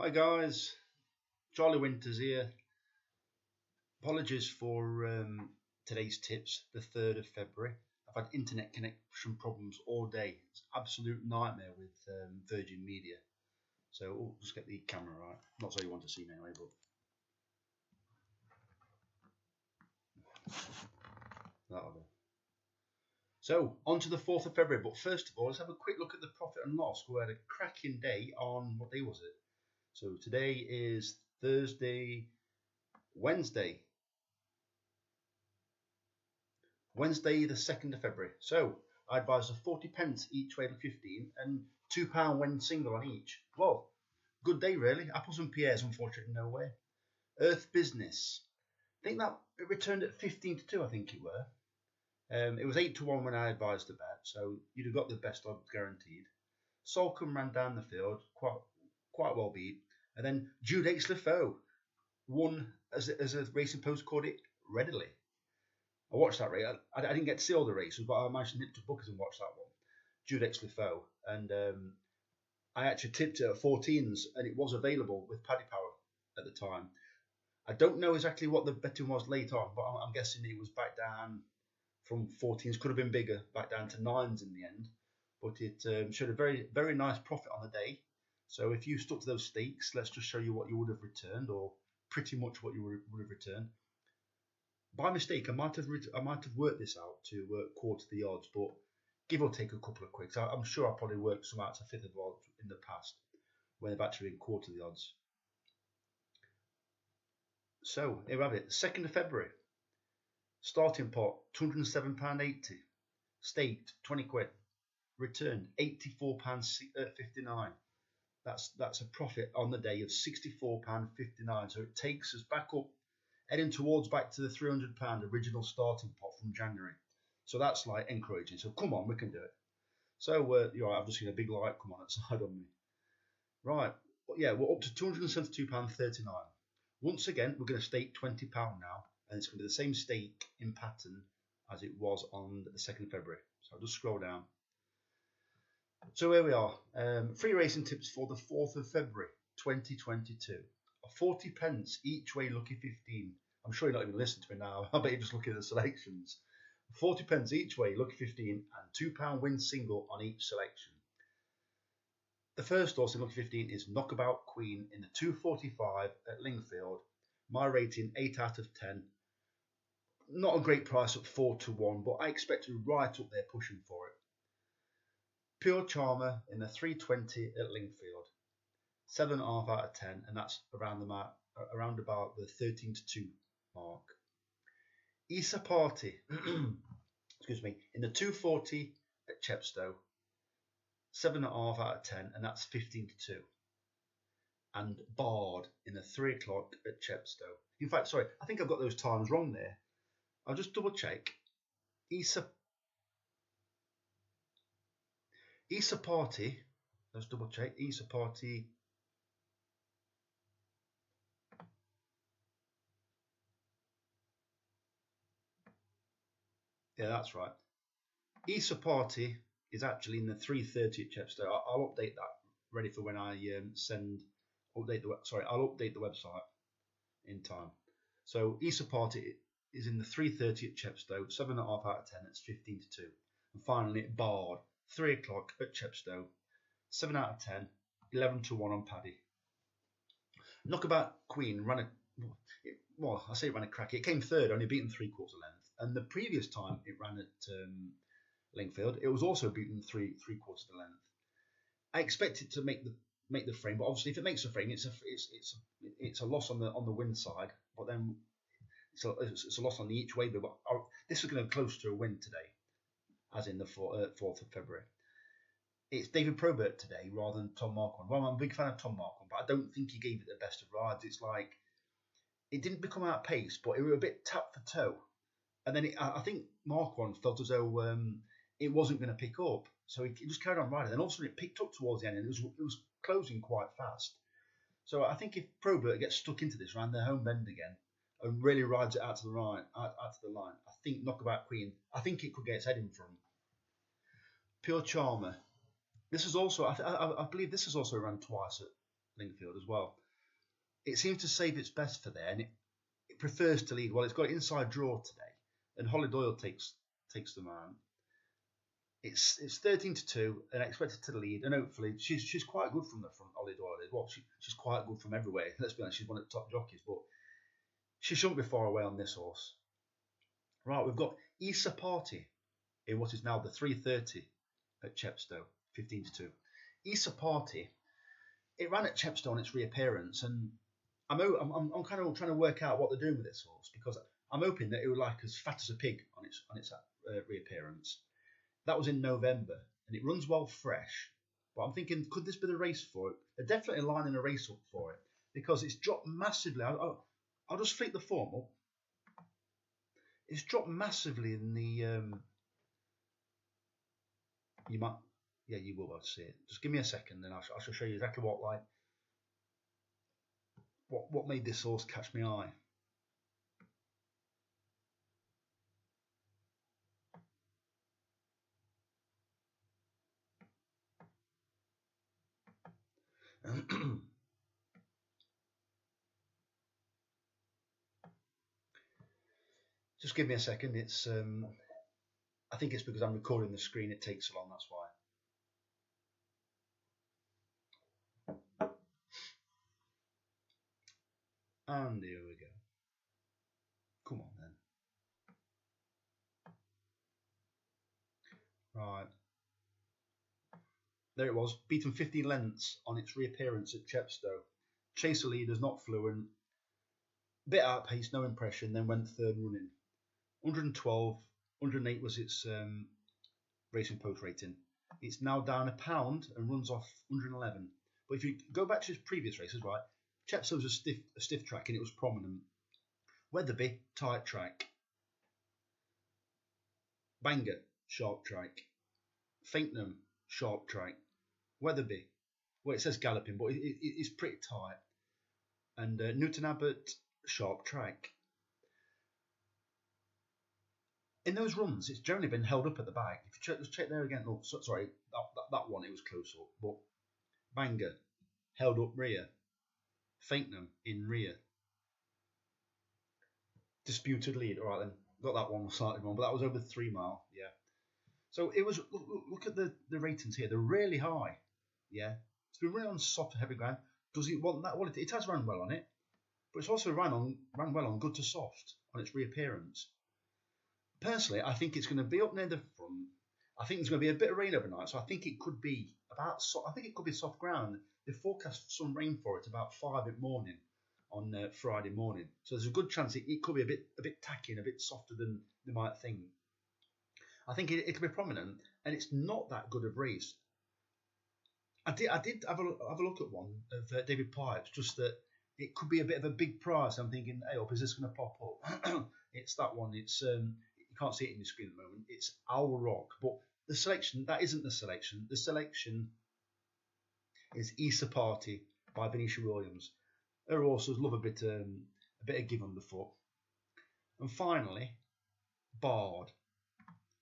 Hi guys, Charlie Winters here. Apologies for today's tips, the 3rd of February. I've had internet connection problems all day. It's an absolute nightmare with Virgin Media. So we'll just get the camera right. Not so you want to see me anyway, but that'll do. So on to the 4th of February, but first of all, let's have a quick look at the profit and loss. We had a cracking day on, what day was it? So today is Wednesday, the 2nd of February. So I advise a 40 pence each way to 15 and £2 when single on each. Well, good day really. Apples and pears, unfortunately, no way. Earth Business. I think that it returned at 15 to 2, I think it were. It was 8 to 1 when I advised the bet, so you'd have got the best odds guaranteed. Solcombe ran down the field, quite well beat. And then Jude H. Lefaux won, as a Racing Post called it, readily. I watched that race. I didn't get to see all the races, but I managed to nip to Bookers and watch that one. Jude X. Lefaux. And I actually tipped it at 14s, and it was available with Paddy Power at the time. I don't know exactly what the betting was late on, but I'm guessing it was back down from 14s. Could have been bigger, back down to 9s in the end. But it showed a very, very nice profit on the day. So if you stuck to those stakes, let's just show you what you would have returned, or pretty much what you would have returned. By mistake, I might have worked this out to quarter the odds, but give or take a couple of quicks. I'm sure I probably worked some out to fifth of odds in the past when they've actually been quarter the odds. So here we have it, 2nd of February. Starting pot £207.80, staked 20 quid, returned £84.59. That's a profit on the day of £64.59. So it takes us back up, heading towards back to the £300 original starting pot from January. So that's like encouraging. So come on, we can do it. So I've just seen a big light come on outside on me. Right, but yeah, we're up to £272.39. Once again, we're going to stake £20 now, and it's going to be the same stake in pattern as it was on the 2nd of February. So I'll just scroll down. So here we are, free racing tips for the 4th of February 2022. 40 pence each way, lucky 15. I'm sure you're not even listening to me now. I bet you're just looking at the selections. 40 pence each way, lucky 15, and £2 win single on each selection. The first horse in lucky 15 is Knockabout Queen in the 245 at Lingfield. My rating 8 out of 10. Not a great price at 4 to 1, but I expect to be right up there pushing for it. Pure Charmer in the 320 at Lingfield. 7.5 out of 10, and that's around about the 13 to 2 mark. Issa Party, excuse me, in the 240 at Chepstow. 7.5 out of 10, and that's 15 to 2. And Bard in the 3 o'clock at Chepstow. In fact, sorry, I think I've got those times wrong there. I'll just double check. Issa Party. Let's double check. Issa Party. Yeah, that's right. Issa Party is actually in the 3:30 at Chepstow. I'll update that, ready for when I I'll update the website in time. So Issa Party is in the 3:30 at Chepstow, 7.5 out of 10. It's 15 to 2. And finally, Bard, 3 o'clock at Chepstow, 7 out of 10, 11 to 1 on Paddy. Knockabout Queen ran a crack. It came third, only beaten 3/4 length. And the previous time it ran at Lingfield, it was also beaten 3/4 length. I expect it to make the frame, but obviously if it makes the frame, it's a loss on the win side, but then it's a loss on the each way. But this is going to be close to a win today, as in the 4th of February. It's David Probert today rather than Tom Marquand. Well, I'm a big fan of Tom Marquand, but I don't think he gave it the best of rides. It's like it didn't become out of pace, but it was a bit tap for toe. And then I think Marquand felt as though it wasn't going to pick up, so he just carried on riding. And also it picked up towards the end, and it was closing quite fast. So I think if Probert gets stuck into this around their home bend again and really rides it out to the line, I think Knockabout Queen, I think it could get its head in front. Pure Charmer. This is also, I believe this is also run twice at Lingfield as well. It seems to save its best for there, and it prefers to lead. Well, it's got inside draw today, and Holly Doyle takes the man. It's 13-2 and expected to lead, and hopefully she's quite good from the front. Holly Doyle is. Well, she's quite good from everywhere. Let's be honest, she's one of the top jockeys, but she shouldn't be far away on this horse. Right, we've got Issa Party in what is now the 3:30 at Chepstow, 15-2. Issa Party, it ran at Chepstow on its reappearance, and I'm kind of trying to work out what they're doing with this horse, because I'm hoping that it will like as fat as a pig on its reappearance. That was in November, and it runs well fresh. But I'm thinking, could this be the race for it? They're definitely lining a race up for it, because it's dropped massively. I'll just flick the form up. It's dropped massively in the. You might, yeah, you will be able to see it. Just give me a second, and I shall show you exactly what made this horse catch my eye. Just give me a second. It's I think it's because I'm recording the screen. It takes so long. That's why. And here we go. Come on then. Right. There it was. Beaten 15 lengths on its reappearance at Chepstow. Chaser leaders not fluent. Bit outpaced, no impression. Then went third running. 112. 108 was its racing post rating. It's now down £1 and runs off 111. But if you go back to his previous races, right, Chepstow was a stiff track and it was prominent. Wetherby, tight track. Bangor, sharp track. Fakenham, sharp track. Wetherby, well, it says galloping, but it's pretty tight. And Newton Abbot, sharp track. In those runs, it's generally been held up at the back. If you check there again. Oh, sorry, that one, it was close up. But Bangor, held up rear. Fakenham, in rear. Disputed lead. All right, then. Got that one slightly wrong, but that was over 3 mile. Yeah. So it was, look at the ratings here. They're really high. Yeah. It's been running on soft and heavy ground. Does it want that? Well, it has run well on it. But it's also ran well on good to soft on its reappearance. Personally, I think it's going to be up near the front. I think there's going to be a bit of rain overnight, so I think it could be soft ground. They forecast some rain for it about 5 in the morning on Friday morning. So there's a good chance it could be a bit tacky and a bit softer than they might think. I think it'll be prominent, and it's not that good of race. I did have a look at one of David Pipes, just that it could be a bit of a big prize. I'm thinking, hey, is this going to pop up? It's that one. It's you can't see it in the screen at the moment. It's Owl Rock, but the selection, that isn't the selection. The selection is Issa Party by Venetia Williams. Her horses love a bit of give on the foot. And finally, Bard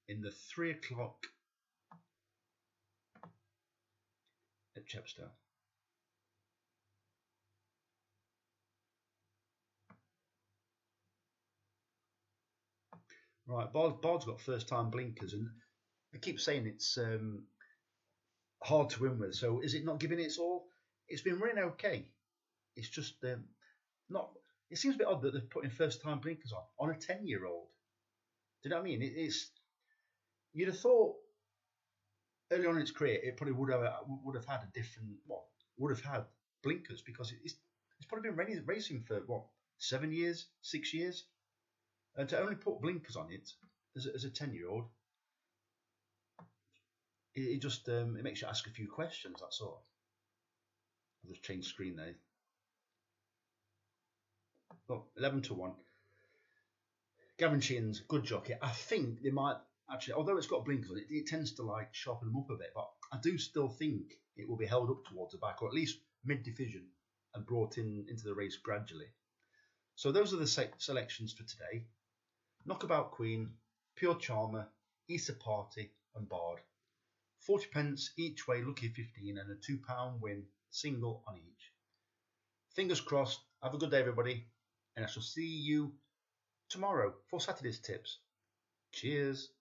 in the 3 o'clock at Chepstow. Right, Bard's got first time blinkers, and I keep saying it's hard to win with. So is it not giving its all? It's been running okay. It's just not. It seems a bit odd that they're putting first time blinkers on a 10-year-old. Do you know what I mean? It's you'd have thought early on in its career it probably would have had a different would have had blinkers, because it's probably been racing for 7 years, 6 years. And to only put blinkers on it as a 10-year-old, it just it makes you ask a few questions. That's all. I'll just change screen there. Well, 11-1. Gavin Sheehan's good jockey. I think they might actually, although it's got blinkers on it, it tends to like sharpen them up a bit. But I do still think it will be held up towards the back, or at least mid-division, and brought into the race gradually. So those are the selections for today. Knockabout Queen, Pure Charmer, Issa Party and Bard. 40 pence each way, lucky 15, and a £2 win, single on each. Fingers crossed. Have a good day, everybody. And I shall see you tomorrow for Saturday's tips. Cheers.